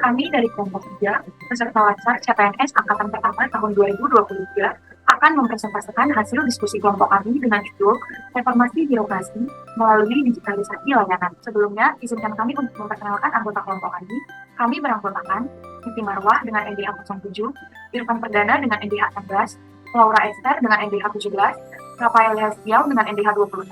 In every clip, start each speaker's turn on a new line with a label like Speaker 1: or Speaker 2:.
Speaker 1: Kami dari kelompok 3, peserta Latsar CPNS Angkatan Pertama tahun 2023, akan mempresentasikan hasil diskusi kelompok kami dengan judul Reformasi Birokrasi melalui Digitalisasi Layanan. Sebelumnya, izinkan kami untuk memperkenalkan anggota kelompok kami. Kami beranggotakan Siti Marwah dengan NDH 07, Irfan Perdana dengan NDH 16, Laura Esther dengan NDH 17, Rafael Yaskiel dengan NDH 26,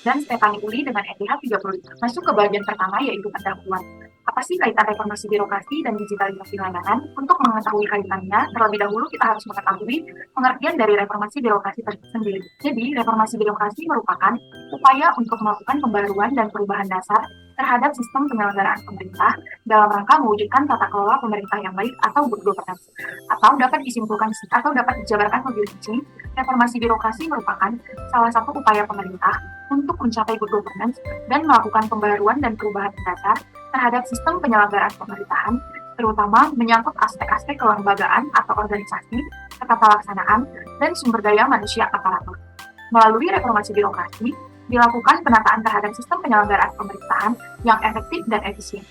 Speaker 1: dan Stefani Uli dengan NDH 35. Masuk ke bagian pertama, yaitu pendahuluan. Apa sih kaitan reformasi birokrasi dan digitalisasi layanan? Untuk mengetahui kaitannya, terlebih dahulu kita harus mengetahui pengertian dari reformasi birokrasi tersendiri. Jadi, reformasi birokrasi merupakan upaya untuk melakukan pembaruan dan perubahan dasar terhadap sistem penyelenggaraan pemerintah dalam rangka mewujudkan tata kelola pemerintah yang baik atau good governance. Atau dapat dijabarkan lebih rinci, reformasi birokrasi merupakan salah satu upaya pemerintah untuk mencapai good governance dan melakukan pembaruan dan perubahan dasar terhadap sistem penyelenggaraan pemerintahan, terutama menyangkut aspek-aspek kelembagaan atau organisasi, ketata laksanaan, dan sumber daya manusia aparatur. Melalui reformasi birokrasi, dilakukan penataan terhadap sistem penyelenggaraan pemerintahan yang efektif dan efisien.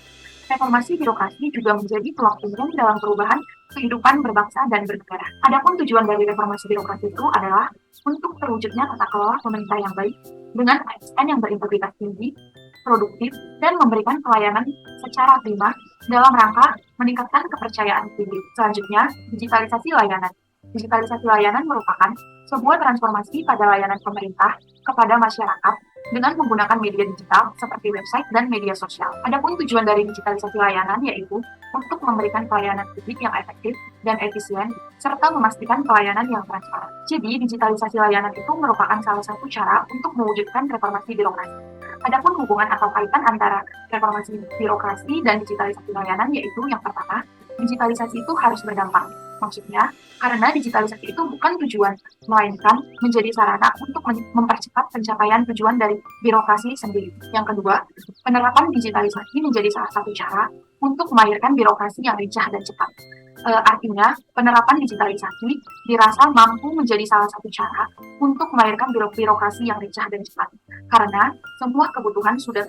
Speaker 1: Reformasi birokrasi juga menjadi tulang punggung dalam perubahan kehidupan berbangsa dan bernegara. Adapun tujuan dari reformasi birokrasi itu adalah untuk terwujudnya tata kelola pemerintah yang baik dengan ASN yang berintegritas tinggi, produktif, dan memberikan pelayanan secara prima dalam rangka meningkatkan kepercayaan publik. Selanjutnya, digitalisasi layanan. Digitalisasi layanan merupakan sebuah transformasi pada layanan pemerintah kepada masyarakat dengan menggunakan media digital seperti website dan media sosial. Adapun tujuan dari digitalisasi layanan yaitu untuk memberikan pelayanan publik yang efektif dan efisien, serta memastikan pelayanan yang transparan. Jadi, digitalisasi layanan itu merupakan salah satu cara untuk mewujudkan reformasi birokrasi. Adapun hubungan atau kaitan antara reformasi birokrasi dan digitalisasi layanan yaitu yang pertama, digitalisasi itu harus berdampak. Maksudnya, karena digitalisasi itu bukan tujuan, melainkan menjadi sarana untuk mempercepat pencapaian tujuan dari birokrasi sendiri. Yang kedua, penerapan digitalisasi menjadi salah satu cara untuk melahirkan birokrasi yang lincah dan cepat. Artinya, penerapan digitalisasi dirasa mampu menjadi salah satu cara untuk melahirkan birokrasi yang lincah dan cepat. Karena semua kebutuhan sudah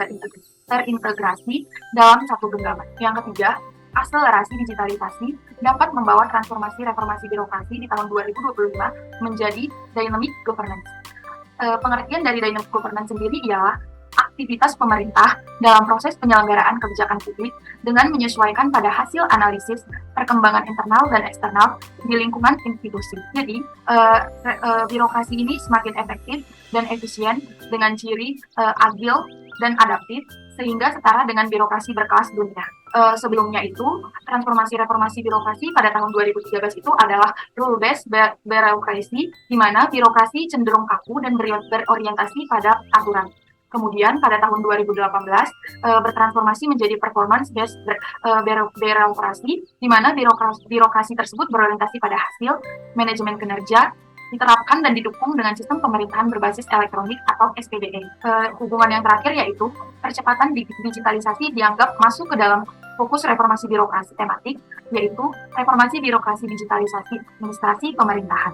Speaker 1: terintegrasi dalam satu genggaman. Yang ketiga, akselerasi digitalisasi dapat membawa transformasi reformasi birokrasi di tahun 2025 menjadi dynamic governance. Pengertian dari dynamic governance sendiri ialah aktivitas pemerintah dalam proses penyelenggaraan kebijakan publik dengan menyesuaikan pada hasil analisis perkembangan internal dan eksternal di lingkungan institusi. Jadi, birokrasi ini semakin efektif dan efisien dengan ciri agil dan adaptif sehingga setara dengan birokrasi berkelas dunia. Sebelumnya itu, transformasi reformasi birokrasi pada tahun 2013 itu adalah rule-based bureaucracy, di mana birokrasi cenderung kaku dan berorientasi pada aturan. Kemudian pada tahun 2018 bertransformasi menjadi performance-based bureaucracy, di mana birokrasi tersebut berorientasi pada hasil, manajemen kinerja, diterapkan dan didukung dengan sistem pemerintahan berbasis elektronik atau SPDE. Hubungan yang terakhir yaitu percepatan digitalisasi dianggap masuk ke dalam fokus reformasi birokrasi tematik, yaitu reformasi birokrasi digitalisasi administrasi pemerintahan,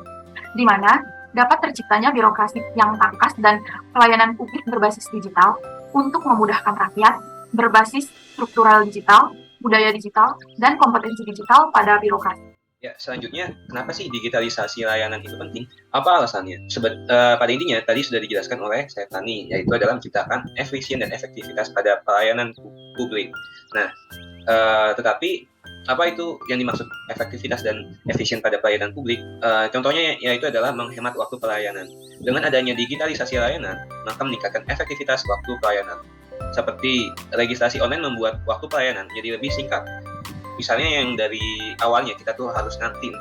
Speaker 1: di mana dapat terciptanya birokrasi yang tangkas dan pelayanan publik berbasis digital untuk memudahkan rakyat berbasis struktural digital, budaya digital, dan kompetensi digital pada birokrasi.
Speaker 2: Ya, selanjutnya, kenapa sih digitalisasi layanan itu penting? Apa alasannya? Pada intinya, tadi sudah dijelaskan oleh Stefani, yaitu adalah menciptakan efisien dan efektivitas pada pelayanan publik. Nah, tetapi apa itu yang dimaksud efektivitas dan efisien pada pelayanan publik? Contohnya yaitu adalah menghemat waktu pelayanan. Dengan adanya digitalisasi layanan, maka meningkatkan efektivitas waktu pelayanan. Seperti registrasi online membuat waktu pelayanan jadi lebih singkat. Misalnya yang dari awalnya kita tuh harus ngantri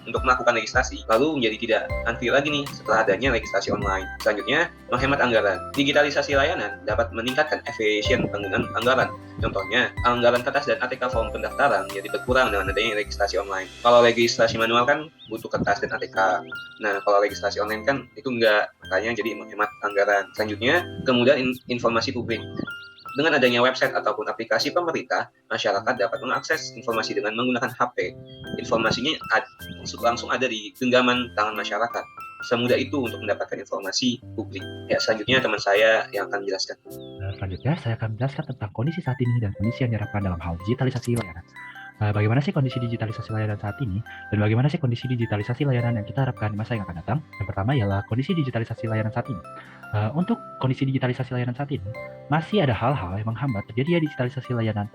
Speaker 2: untuk melakukan registrasi, lalu menjadi tidak antri lagi nih setelah adanya registrasi online. Selanjutnya, menghemat anggaran. Digitalisasi layanan dapat meningkatkan efisien penggunaan anggaran. Contohnya, anggaran kertas dan ATK form pendaftaran jadi berkurang dengan adanya registrasi online. Kalau registrasi manual kan butuh kertas dan ATK. Nah, kalau registrasi online kan itu enggak, makanya jadi menghemat anggaran. Selanjutnya, kemudahan informasi publik. Dengan adanya website ataupun aplikasi pemerintah, masyarakat dapat mengakses informasi dengan menggunakan HP. Informasinya langsung ada di genggaman tangan masyarakat. Semudah itu untuk mendapatkan informasi publik. Ya, selanjutnya teman saya yang akan menjelaskan.
Speaker 3: Selanjutnya, saya akan menjelaskan tentang kondisi saat ini dan kondisi yang diharapkan dalam hal digitalisasi layanan. Bagaimana sih kondisi digitalisasi layanan saat ini, dan bagaimana sih kondisi digitalisasi layanan yang kita harapkan di masa yang akan datang? Yang pertama ialah kondisi digitalisasi layanan saat ini. Untuk kondisi digitalisasi layanan saat ini, masih ada hal-hal yang menghambat terjadinya digitalisasi layanan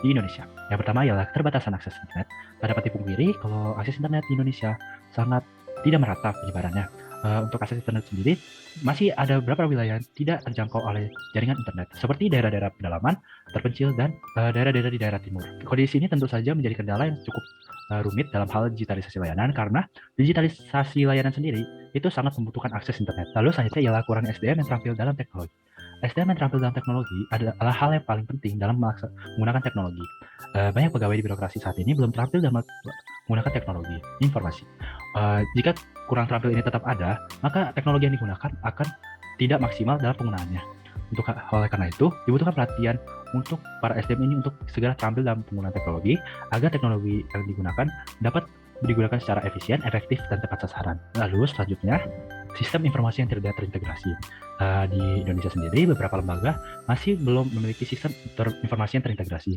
Speaker 3: di Indonesia. Yang pertama ialah keterbatasan akses internet. Tak dapat dipungkiri kalau akses internet di Indonesia sangat tidak merata penyebarannya. Untuk akses internet sendiri, masih ada beberapa wilayah yang tidak terjangkau oleh jaringan internet, seperti daerah-daerah pedalaman, terpencil, dan daerah-daerah di daerah timur. Kondisi ini tentu saja menjadi kendala yang cukup rumit dalam hal digitalisasi layanan, karena digitalisasi layanan sendiri itu sangat membutuhkan akses internet. Lalu selanjutnya ialah kurang SDM yang terampil dalam teknologi. SDM yang terampil dalam teknologi adalah hal yang paling penting dalam menggunakan teknologi. Banyak pegawai di birokrasi saat ini belum terampil dalam menggunakan teknologi informasi. Jika kurang terampil ini tetap ada, maka teknologi yang digunakan akan tidak maksimal dalam penggunaannya. Oleh karena itu, dibutuhkan pelatihan untuk para SDM ini untuk segera terampil dalam penggunaan teknologi, agar teknologi yang digunakan dapat digunakan secara efisien, efektif, dan tepat sasaran. Lalu selanjutnya, sistem informasi yang tidak terintegrasi. Di Indonesia sendiri, beberapa lembaga masih belum memiliki sistem informasi yang terintegrasi.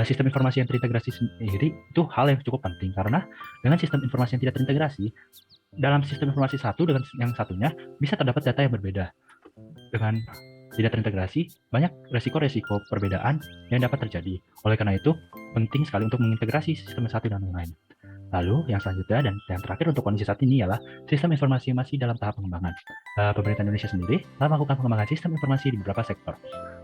Speaker 3: Sistem informasi yang terintegrasi sendiri itu hal yang cukup penting, karena dengan sistem informasi yang tidak terintegrasi, dalam sistem informasi satu dengan yang satunya bisa terdapat data yang berbeda. Dengan tidak terintegrasi, banyak resiko-resiko perbedaan yang dapat terjadi. Oleh karena itu, penting sekali untuk mengintegrasi sistem satu dengan yang lain. Lalu, yang selanjutnya dan yang terakhir untuk kondisi saat ini ialah sistem informasi yang masih dalam tahap pengembangan. Pemerintah Indonesia sendiri telah melakukan pengembangan sistem informasi di beberapa sektor,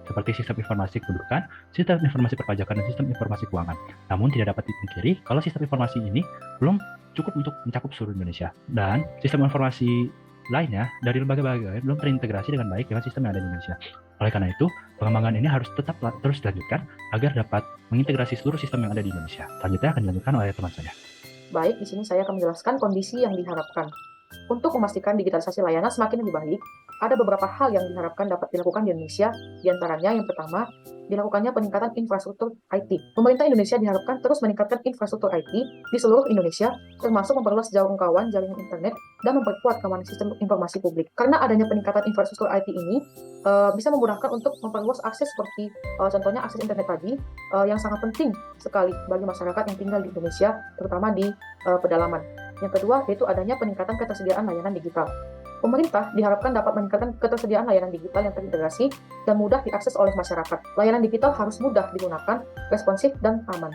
Speaker 3: seperti sistem informasi kependudukan, sistem informasi perpajakan, dan sistem informasi keuangan. Namun, tidak dapat dipungkiri kalau sistem informasi ini belum cukup untuk mencakup seluruh Indonesia. Dan sistem informasi lainnya dari lembaga-lembaga belum terintegrasi dengan baik dengan sistem yang ada di Indonesia. Oleh karena itu, pengembangan ini harus tetap terus dilanjutkan agar dapat mengintegrasi seluruh sistem yang ada di Indonesia. Selanjutnya akan dilanjutkan oleh teman saya.
Speaker 4: Baik, di sini saya akan menjelaskan kondisi yang diharapkan. Untuk memastikan digitalisasi layanan semakin lebih baik, ada beberapa hal yang diharapkan dapat dilakukan di Indonesia. Di antaranya, yang pertama, dilakukannya peningkatan infrastruktur IT. Pemerintah Indonesia diharapkan terus meningkatkan infrastruktur IT di seluruh Indonesia, termasuk memperluas jangkauan jaringan internet dan memperkuat keamanan sistem informasi publik. Karena adanya peningkatan infrastruktur IT ini bisa memudahkan untuk memperluas akses seperti contohnya akses internet tadi, yang sangat penting sekali bagi masyarakat yang tinggal di Indonesia, terutama di pedalaman. Yang kedua, yaitu adanya peningkatan ketersediaan layanan digital. Pemerintah diharapkan dapat meningkatkan ketersediaan layanan digital yang terintegrasi dan mudah diakses oleh masyarakat. Layanan digital harus mudah digunakan, responsif, dan aman.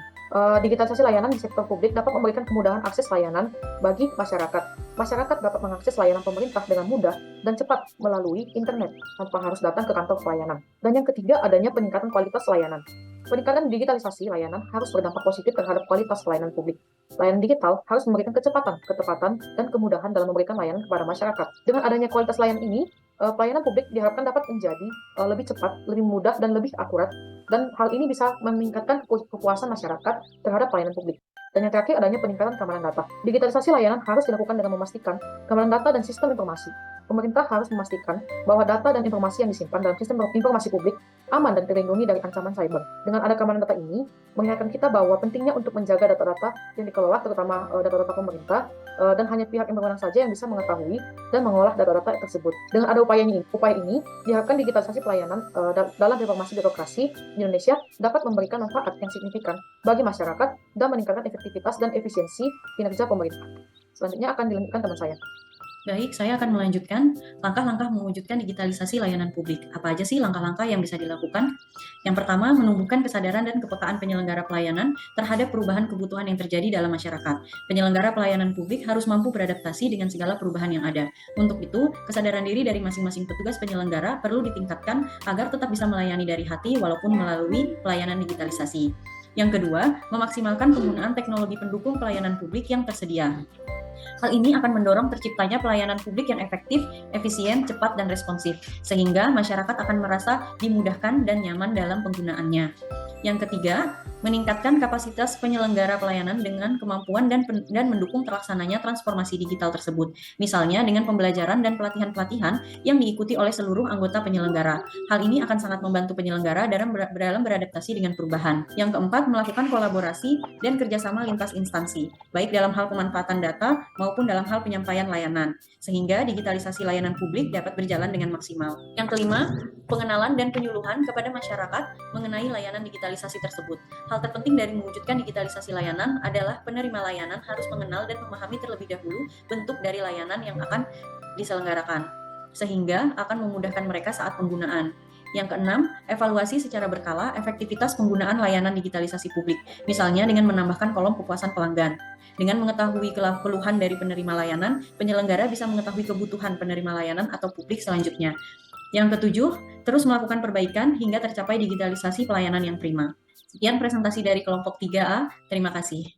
Speaker 4: Digitalisasi layanan di sektor publik dapat memberikan kemudahan akses layanan bagi masyarakat. Masyarakat dapat mengakses layanan pemerintah dengan mudah dan cepat melalui internet, tanpa harus datang ke kantor pelayanan. Dan yang ketiga, adanya peningkatan kualitas layanan. Peningkatan digitalisasi layanan harus berdampak positif terhadap kualitas pelayanan publik. Layanan digital harus memberikan kecepatan, ketepatan, dan kemudahan dalam memberikan layanan kepada masyarakat. Dengan adanya kualitas layanan ini, pelayanan publik diharapkan dapat menjadi lebih cepat, lebih mudah, dan lebih akurat. Dan hal ini bisa meningkatkan kepuasan masyarakat terhadap pelayanan publik. Dan yang terakhir, adanya peningkatan keamanan data. Digitalisasi layanan harus dilakukan dengan memastikan keamanan data dan sistem informasi. Pemerintah harus memastikan bahwa data dan informasi yang disimpan dalam sistem informasi publik aman dan terlindungi dari ancaman cyber. Dengan ada keamanan data ini, mengingatkan kita bahwa pentingnya untuk menjaga data-data yang dikelola, terutama data-data pemerintah, dan hanya pihak yang berwenang saja yang bisa mengetahui dan mengolah data-data tersebut. Dengan ada upaya ini diharapkan digitalisasi pelayanan dalam reformasi birokrasi di Indonesia dapat memberikan manfaat yang signifikan bagi masyarakat dan meningkatkan efektivitas dan efisiensi kinerja pemerintah. Selanjutnya akan dilanjutkan teman saya.
Speaker 5: Baik, saya akan melanjutkan langkah-langkah mewujudkan digitalisasi layanan publik. Apa aja sih langkah-langkah yang bisa dilakukan? Yang pertama, menumbuhkan kesadaran dan kepekaan penyelenggara pelayanan terhadap perubahan kebutuhan yang terjadi dalam masyarakat. Penyelenggara pelayanan publik harus mampu beradaptasi dengan segala perubahan yang ada. Untuk itu, kesadaran diri dari masing-masing petugas penyelenggara perlu ditingkatkan agar tetap bisa melayani dari hati walaupun melalui pelayanan digitalisasi. Yang kedua, memaksimalkan penggunaan teknologi pendukung pelayanan publik yang tersedia. Hal ini akan mendorong terciptanya pelayanan publik yang efektif, efisien, cepat, dan responsif, sehingga masyarakat akan merasa dimudahkan dan nyaman dalam penggunaannya. Yang ketiga, meningkatkan kapasitas penyelenggara pelayanan dengan kemampuan dan mendukung terlaksananya transformasi digital tersebut, misalnya dengan pembelajaran dan pelatihan-pelatihan yang diikuti oleh seluruh anggota penyelenggara. Hal ini akan sangat membantu penyelenggara dalam beradaptasi dengan perubahan. Yang keempat, melakukan kolaborasi dan kerjasama lintas instansi, baik dalam hal pemanfaatan data maupun dalam hal penyampaian layanan, sehingga digitalisasi layanan publik dapat berjalan dengan maksimal. Yang kelima, pengenalan dan penyuluhan kepada masyarakat mengenai layanan digitalisasi tersebut. Hal terpenting dari mewujudkan digitalisasi layanan adalah penerima layanan harus mengenal dan memahami terlebih dahulu bentuk dari layanan yang akan diselenggarakan, sehingga akan memudahkan mereka saat penggunaan. Yang keenam, evaluasi secara berkala efektivitas penggunaan layanan digitalisasi publik, misalnya dengan menambahkan kolom kepuasan pelanggan. Dengan mengetahui keluhan dari penerima layanan, penyelenggara bisa mengetahui kebutuhan penerima layanan atau publik selanjutnya. Yang ketujuh, terus melakukan perbaikan hingga tercapai digitalisasi pelayanan yang prima. Sekian presentasi dari kelompok 3A, terima kasih.